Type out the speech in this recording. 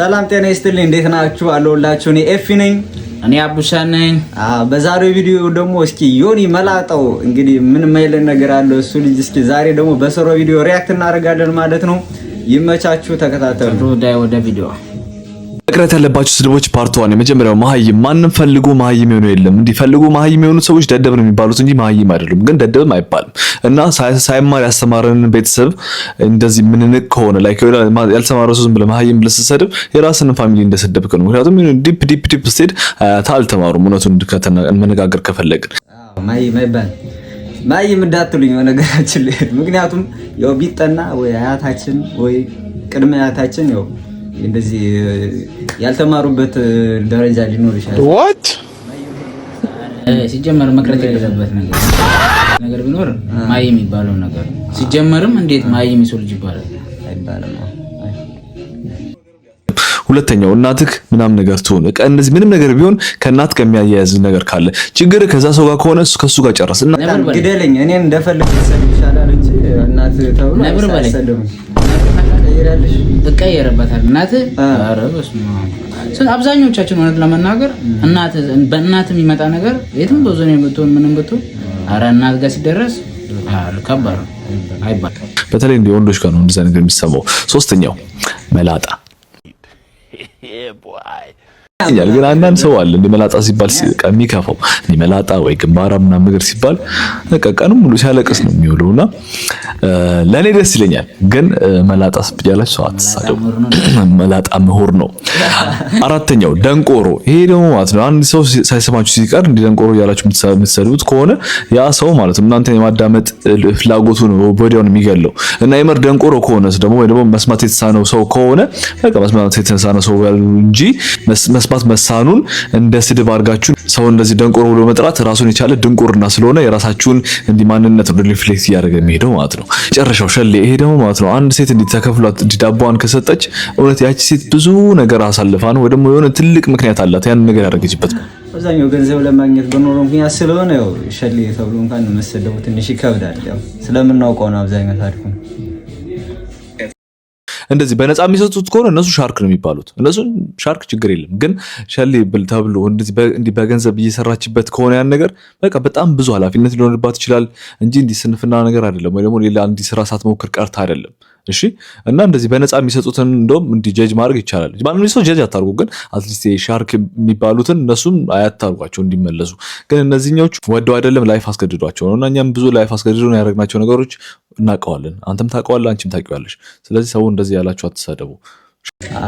ሰላም ጤና ይስጥልኝ። እንዴት ናችሁ? አለሁላችሁ። እኔ ኤፊ ነኝ። እኔ አቡሻ ነኝ። በዛሬው ቪዲዮ ደግሞ እስኪ ዮኒ መላጣው እንግዲህ ምን ማይለን ነገር አለ እሱ ልጅ እስኪ ዛሬ ደግሞ በሰራው ቪዲዮ ሪአክት እናደርጋለን ማለት ነው። ይመቻችሁ፣ ተከታተሉ። ወደ ቪዲዮ መቅረት ያለባችሁ ስድቦች ፓርት 1 የመጀመሪያው መሀይም። ማንንም ፈልጉ መሀይም የሆኑ የለም። እንዲፈልጉ መሀይም የሆኑ ሰዎች ደደብ ነው የሚባሉት እንጂ መሀይም አይደሉም። ግን ደደብም አይባልም እና ሳይማር ያስተማረን ቤተሰብ እንደዚህ ምንንቅ ከሆነ ላይክ ያልተማረው ሰው ዝም ብለህ መሀይም ብለህ ስትሰድብ የራስን ፋሚሊ እንደሰደብክ ነው። ምክንያቱም ዲፕ ስቴድ አልተማሩም። እውነቱን መነጋገር ከፈለግን መሀይም እንዳትሉኝ ነገራችን ላይ ምክንያቱም ያው ቢጠና ወይ አያታችን ወይ ቅድመ አያታችን ያው እንደዚህ ያልተማሩበት ደረጃ ሊኖር ይችላል። what ሲጀመር መቅረት የሌለበት ነገር ቢኖር ማይ የሚባለው ነገር ሲጀመርም እንዴት ማይ የሚሰው ልጅ ይባላል አይባልም። ሁለተኛው እናትህ ምናም ነገር ትሆን እንደዚህ ምንም ነገር ቢሆን ከእናት ከሚያያዝ ነገር ካለ ችግር ከዛ ሰው ጋር ከሆነ ከሱ ጋር ጨርስ እና ግደለኝ እኔን እንደፈለግ ሰው ይሻላል እንጂ እናት ተብሎ አይሰደም። ተቀየረበታል እናት አረበስ ነው። አብዛኞቻችን ሆነ ለመናገር እናት በእናት የሚመጣ ነገር የትም በዞን የምትሆን ምንም ብትሆን አረ እናት ጋር ሲደረስ ከባድ ነው አይባል። በተለይ እንደ ወንዶች ጋር ነው እንደዛ ነገር የሚሰማው። ሶስተኛው መላጣ ግን አንዳንድ ሰው አለ እንደ መላጣ ሲባል የሚከፋው እንደ መላጣ ወይ ግንባራ ምናምን ነገር ሲባል ቀኑን ሙሉ ሲያለቅስ ነው የሚውለውና ለኔ ደስ ይለኛል። ግን መላጣ ስብያላችሁ ሰው አትሳደቡ። መላጣ ምሁር ነው። አራተኛው ደንቆሮ። ይሄ ደግሞ ማለት ነው አንድ ሰው ሳይሰማችሁ ሲቀር እንደ ደንቆሮ ያላችሁ የምትሰዱት ከሆነ ያ ሰው ማለት ነው እናንተን የማዳመጥ ፍላጎቱ ነው ወዲያው የሚገለው እና የመር ደንቆሮ ከሆነስ ደግሞ ወይ ደግሞ መስማት የተሳነው ሰው ከሆነ በቃ መስማት የተሳነው ሰው እንጂ መስማት መሳኑን እንደ ስድብ አድርጋችሁ ሰው እንደዚህ ደንቆሮ ብሎ መጥራት ራሱን የቻለ ድንቁርና ስለሆነ የራሳችሁን እንዲ ማንነት ነው ሪፍሌክት እያደረገ የሚሄደው ማለት ነው። መጨረሻው ሸሌ። ይሄ ደግሞ ማለት ነው አንድ ሴት እንዲተከፍሏት ዳቦዋን ከሰጠች እውነት ያቺ ሴት ብዙ ነገር አሳልፋ ነው ወይ ደግሞ የሆነ ትልቅ ምክንያት አላት ያን ነገር ያደረገችበት። አብዛኛው ገንዘብ ለማግኘት በኖረው ምክንያት ስለሆነ ያው ሸሌ ተብሎ እንኳን መሰደቡ ትንሽ ይከብዳል። ያው ስለምናውቀው ነው አብዛኛው ታሪኩ። እንደዚህ በነፃ የሚሰጡት ከሆነ እነሱ ሻርክ ነው የሚባሉት። እነሱ ሻርክ ችግር የለም። ግን ሸሌ ብል ተብሎ እንዲህ በገንዘብ እየሰራችበት ከሆነ ያን ነገር በቃ በጣም ብዙ ኃላፊነት ሊሆንባት ይችላል እንጂ እንዲህ ስንፍና ነገር አይደለም፣ ወይ ደግሞ ሌላ እንዲህ ስራ ሳትሞክር ቀርታ አይደለም። እሺ እና እንደዚህ በነፃ የሚሰጡትን እንደውም እንዲህ ጀጅ ማድረግ ይቻላል። ማንም ሰው ጀጅ አታርጉ፣ ግን አትሊስት ሻርክ የሚባሉትን እነሱም አያታርጓቸው እንዲመለሱ። ግን እነዚህኞቹ ወደው አይደለም ላይፍ አስገድዷቸው ነው እና እኛም ብዙ ላይፍ አስገድዶን ያደረግናቸው ነገሮች እናውቀዋለን። አንተም ታውቀዋለህ፣ አንቺም ታውቂዋለሽ። ስለዚህ ሰው እንደዚህ ያላችሁ አትሳደቡ።